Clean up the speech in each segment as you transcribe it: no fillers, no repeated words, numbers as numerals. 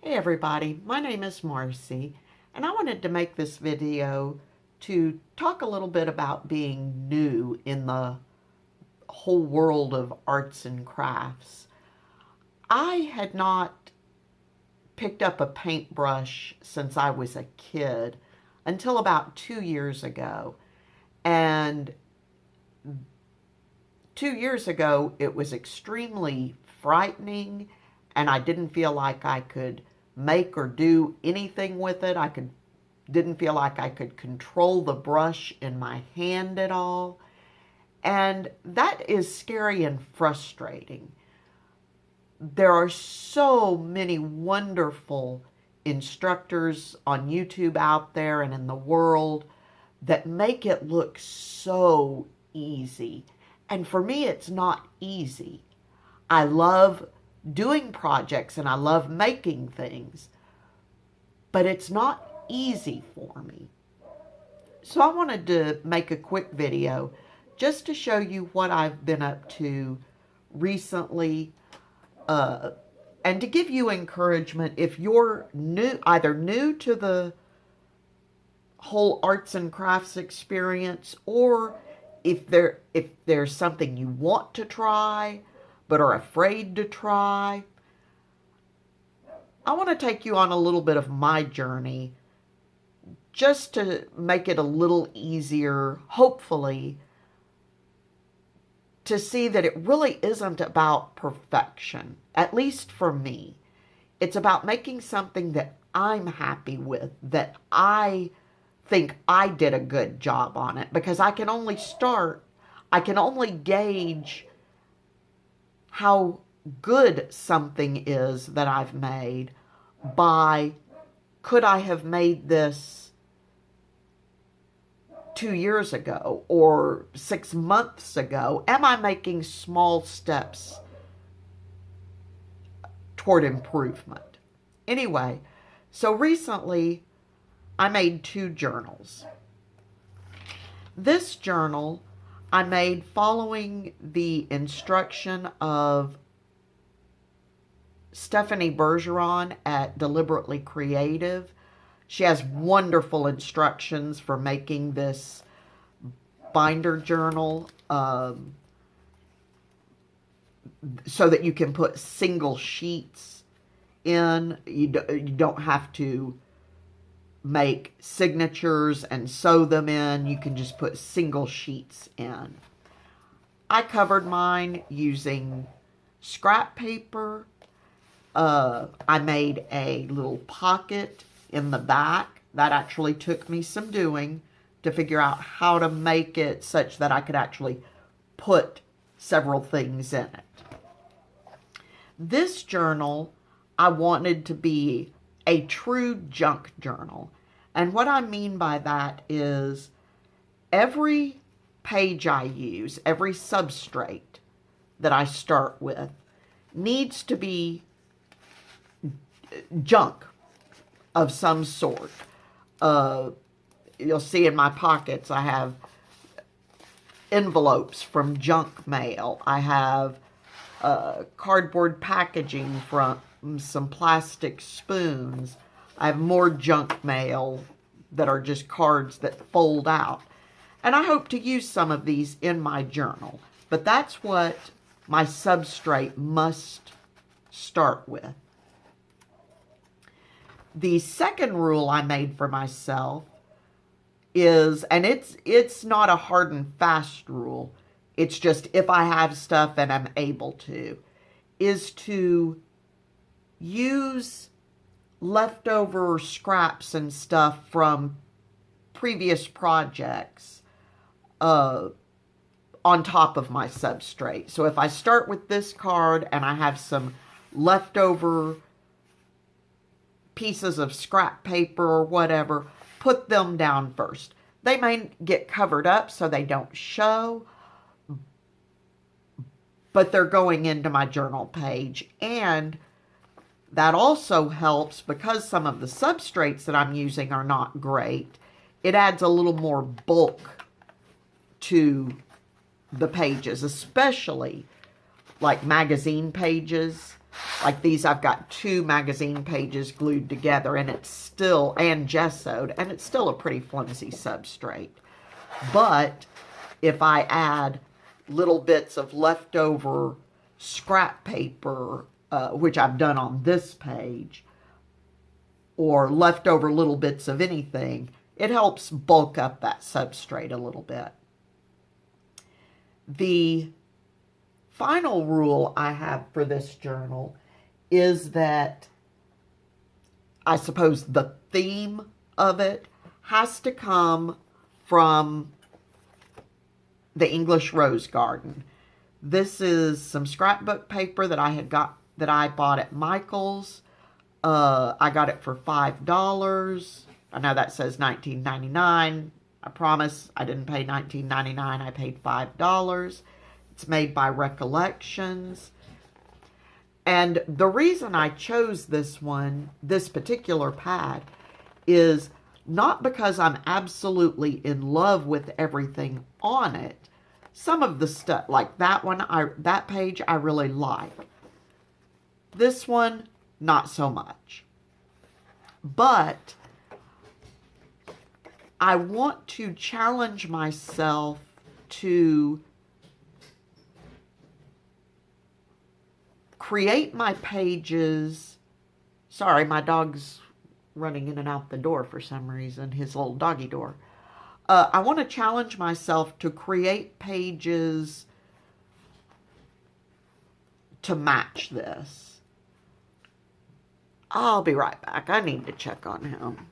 Hey everybody, my name is Marcy, and I wanted to make this video to talk a little bit about being new in the whole world of arts and crafts. I had not picked up a paintbrush since I was a kid until about 2 years ago. And 2 years ago, it was extremely frightening, and I didn't feel like I could make or do anything with it. Didn't feel like I could control the brush in my hand at all. And that is scary and frustrating. There are so many wonderful instructors on YouTube out there and in the world that make it look so easy. And for me, it's not easy. I love doing projects and I love making things, but it's not easy for me. So I wanted to make a quick video just to show you what I've been up to recently, and to give you encouragement if you're either new to the whole arts and crafts experience, or if there's something you want to try but are afraid to try. I want to take you on a little bit of my journey just to make it a little easier, hopefully, to see that it really isn't about perfection, at least for me. It's about making something that I'm happy with, that I think I did a good job on it, because I can only gauge how good something is that I've made by, could I have made this 2 years ago or 6 months ago? Am I making small steps toward improvement? Anyway, so recently I made 2 journals. This journal I made following the instruction of Stephanie Bergeron at Deliberately Creative. She has wonderful instructions for making this binder journal, so that you can put single sheets in. You don't have to make signatures and sew them in. You can just put single sheets in. I covered mine using scrap paper. I made a little pocket in the back. That actually took me some doing to figure out how to make it such that I could actually put several things in it. This journal I wanted to be a true junk journal. And what I mean by that is every page I use, every substrate that I start with, needs to be junk of some sort. You'll see in my pockets I have envelopes from junk mail. I have cardboard packaging from some plastic spoons. I have more junk mail that are just cards that fold out. And I hope to use some of these in my journal. But that's what my substrate must start with. The second rule I made for myself is, and it's not a hard and fast rule, it's just if I have stuff and I'm able to, is to use leftover scraps and stuff from previous projects on top of my substrate. So if I start with this card and I have some leftover pieces of scrap paper or whatever, put them down first. They may get covered up so they don't show, but they're going into my journal page. And that also helps because some of the substrates that I'm using are not great. It adds a little more bulk to the pages, especially like magazine pages. Like these, I've got 2 magazine pages glued together, and it's still, and gessoed, and it's still a pretty flimsy substrate. But if I add little bits of leftover scrap paper, which I've done on this page, or leftover little bits of anything, it helps bulk up that substrate a little bit. The final rule I have for this journal is that I suppose the theme of it has to come from the English Rose Garden. This is some scrapbook paper that I bought at Michael's. I got it for $5. I know that says $19.99. I promise I didn't pay $19.99. I paid $5. It's made by Recollections. And the reason I chose this particular pad, is not because I'm absolutely in love with everything on it. Some of the stuff, like that page, I really like. This one, not so much. But I want to challenge myself to create my pages. Sorry, my dog's running in and out the door for some reason, his little doggy door. I want to challenge myself to create pages to match this. I'll be right back. I need to check on him.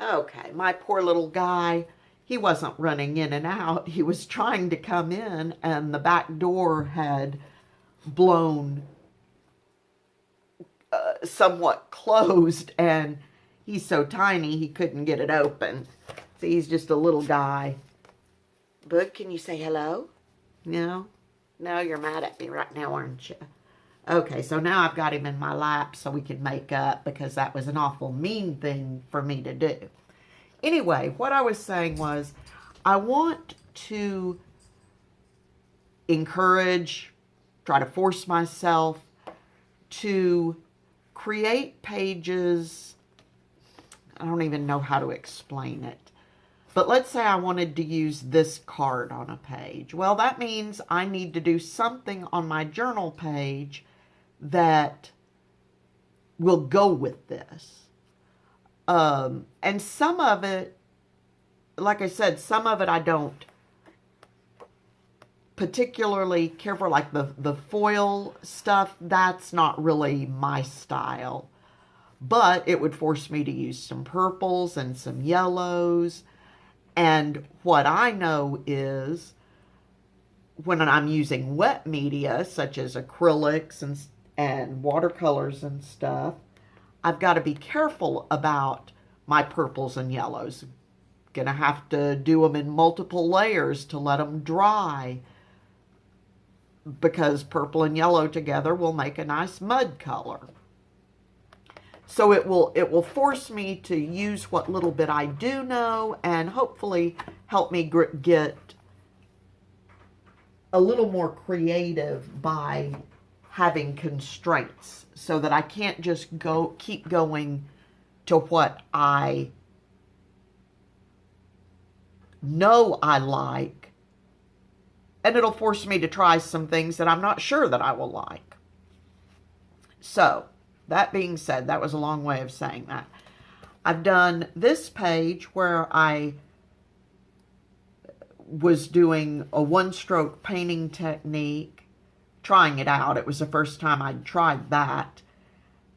Okay, my poor little guy, he wasn't running in and out. He was trying to come in, and the back door had blown somewhat closed, and he's so tiny he couldn't get it open. See, he's just a little guy. Bud, can you say hello? No? No, you're mad at me right now, aren't you? Okay, so now I've got him in my lap so we can make up, because that was an awful mean thing for me to do. Anyway, what I was saying was, I want to encourage, try to force myself to create pages. I don't even know how to explain it. But let's say I wanted to use this card on a page. Well, that means I need to do something on my journal page that will go with this. And some of it, like I said, some of it I don't particularly care for, like the foil stuff. That's not really my style. But it would force me to use some purples and some yellows. And what I know is, when I'm using wet media, such as acrylics and watercolors and stuff, I've got to be careful about my purples and yellows. Gonna have to do them in multiple layers to let them dry, because purple and yellow together will make a nice mud color. So it will force me to use what little bit I do know, and hopefully help me get a little more creative by having constraints, so that I can't just keep going to what I know I like, and it'll force me to try some things that I'm not sure that I will like. So, that being said, that was a long way of saying that. I've done this page where I was doing a one-stroke painting technique, trying it out. It was the first time I'd tried that.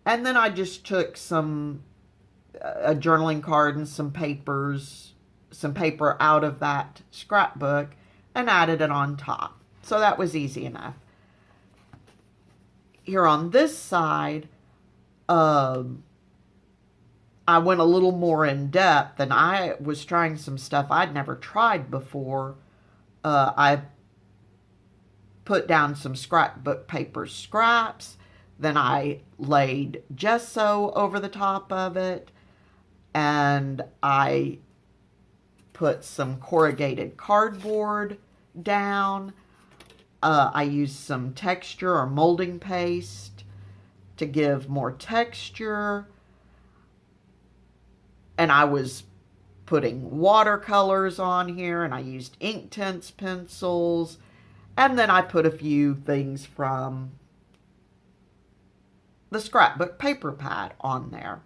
And then I just took a journaling card and some paper out of that scrapbook and added it on top. So that was easy enough. Here on this side, I went a little more in depth, and I was trying some stuff I'd never tried before. I put down some scrapbook paper scraps, then I laid gesso over the top of it, and I put some corrugated cardboard down. I used some texture or molding paste to give more texture. And I was putting watercolors on here, and I used Inktense pencils. And then I put a few things from the scrapbook paper pad on there.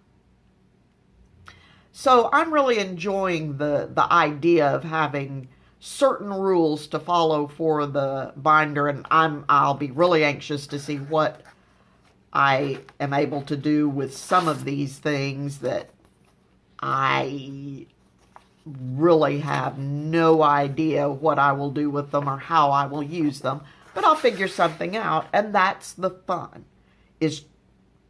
So I'm really enjoying the idea of having certain rules to follow for the binder, and I'll be really anxious to see what I am able to do with some of these things that I really have no idea what I will do with them or how I will use them, but I'll figure something out, and that's the fun, is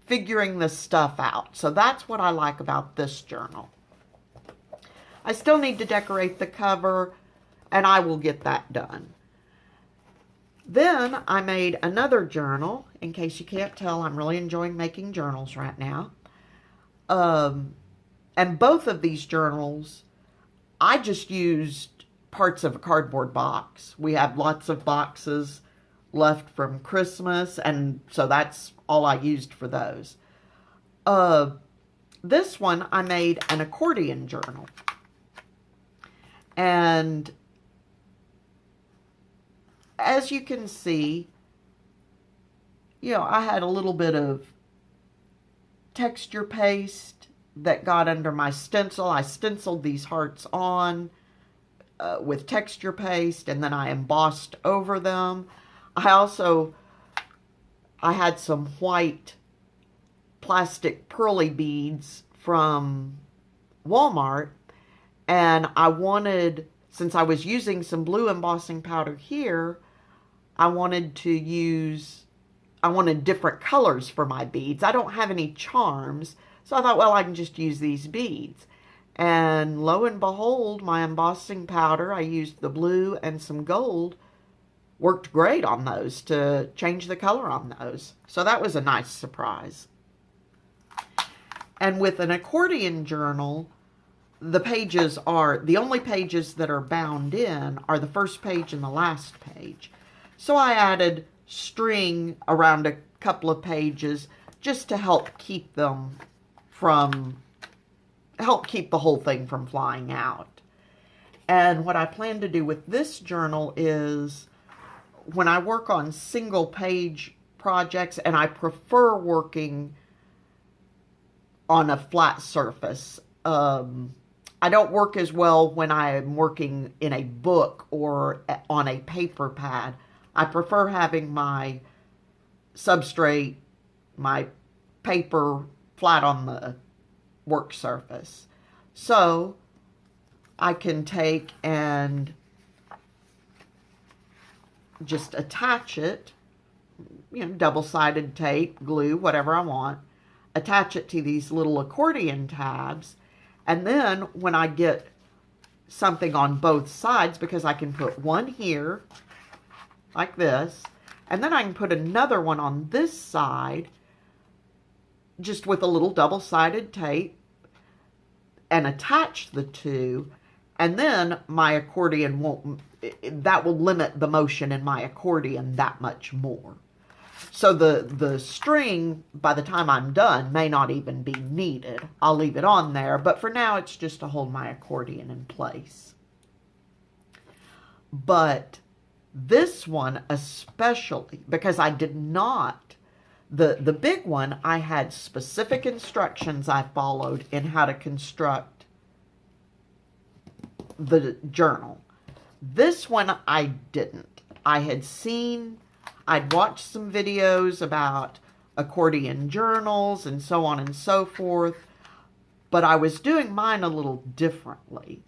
figuring this stuff out. So that's what I like about this journal. I still need to decorate the cover, and I will get that done. Then I made another journal. In case you can't tell, I'm really enjoying making journals right now. And both of these journals, I just used parts of a cardboard box. We have lots of boxes left from Christmas, and so that's all I used for those. This one, I made an accordion journal. And as you can see, I had a little bit of texture paste that got under my stencil. I stenciled these hearts on with texture paste, and then I embossed over them. I had some white plastic pearly beads from Walmart, and I wanted, since I was using some blue embossing powder here, I wanted different colors for my beads. I don't have any charms, so I thought, well, I can just use these beads. And lo and behold, my embossing powder, I used the blue and some gold, worked great on those to change the color on those. So that was a nice surprise. And with an accordion journal, the only pages that are bound in are the first page and the last page. So I added string around a couple of pages just to help keep the whole thing from flying out. And what I plan to do with this journal is, when I work on single page projects, and I prefer working on a flat surface, I don't work as well when I'm working in a book or on a paper pad. I prefer having my substrate, my paper, flat on the work surface. So I can take and just attach it, double-sided tape, glue, whatever I want, attach it to these little accordion tabs, and then when I get something on both sides, because I can put one here, like this, and then I can put another one on this side, just with a little double-sided tape, and attach the two, and then my accordion that will limit the motion in my accordion that much more. So the string, by the time I'm done, may not even be needed. I'll leave it on there, but for now it's just to hold my accordion in place. But this one especially, because I did not, the big one, I had specific instructions I followed in how to construct the journal. This one I didn't. I'd watched some videos about accordion journals and so on and so forth, but I was doing mine a little differently.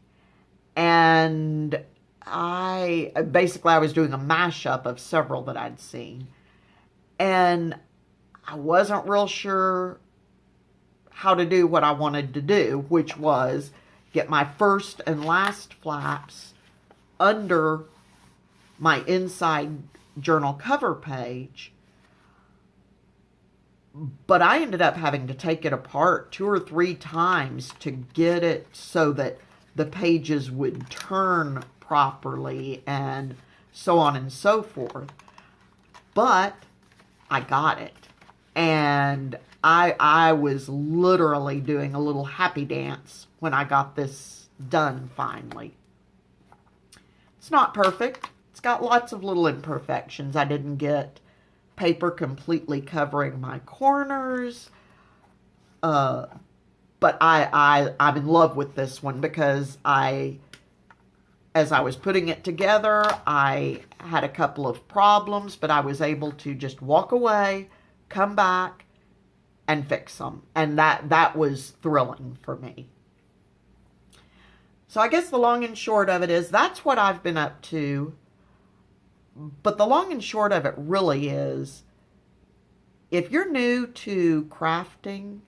And I was doing a mashup of several that I'd seen. And I wasn't real sure how to do what I wanted to do, which was get my first and last flaps under my inside journal cover page. But I ended up having to take it apart 2 or 3 times to get it so that the pages would turn properly and so on and so forth. But I got it. And I was literally doing a little happy dance when I got this done finally. It's not perfect. It's got lots of little imperfections. I didn't get paper completely covering my corners. But I'm in love with this one because as I was putting it together, I had a couple of problems, but I was able to just walk away, come back, and fix them. And that was thrilling for me. So I guess the long and short of it is that's what I've been up to. But the long and short of it really is, if you're new to crafting,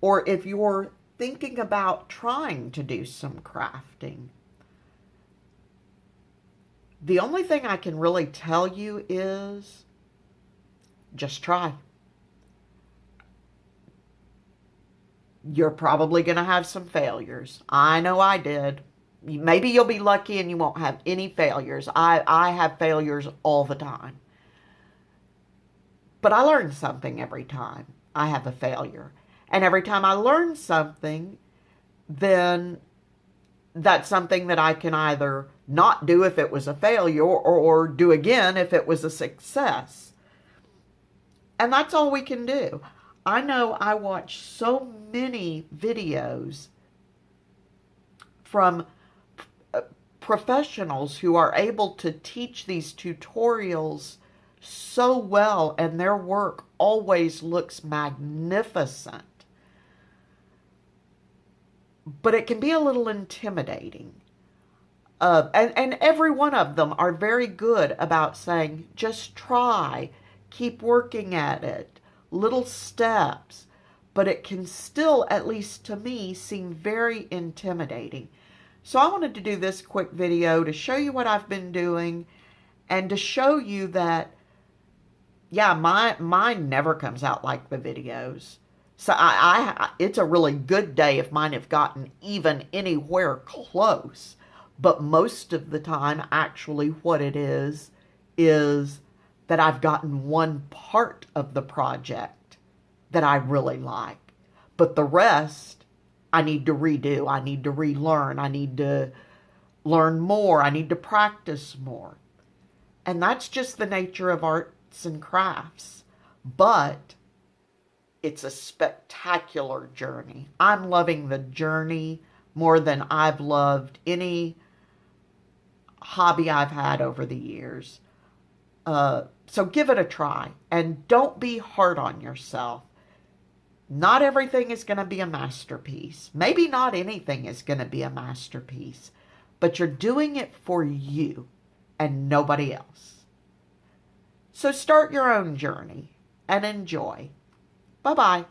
or if you're thinking about trying to do some crafting, the only thing I can really tell you is just try. You're probably going to have some failures. I know I did. Maybe you'll be lucky and you won't have any failures. I have failures all the time. But I learn something every time I have a failure. And every time I learn something, then that's something that I can either not do if it was a failure or do again if it was a success. And that's all we can do. I know I watch so many videos from professionals who are able to teach these tutorials so well, and their work always looks magnificent. But it can be a little intimidating. And every one of them are very good about saying, just try, keep working at it, little steps. But it can still, at least to me, seem very intimidating. So I wanted to do this quick video to show you what I've been doing and to show you that, yeah, mine never comes out like the videos. So it's a really good day if mine have gotten even anywhere close. But most of the time, actually, what it is that I've gotten one part of the project that I really like. But the rest, I need to redo. I need to relearn. I need to learn more. I need to practice more. And that's just the nature of arts and crafts. But it's a spectacular journey. I'm loving the journey more than I've loved any hobby I've had over the years. So give it a try. And don't be hard on yourself. Not everything is going to be a masterpiece. Maybe not anything is going to be a masterpiece. But you're doing it for you and nobody else. So start your own journey and enjoy. Bye-bye.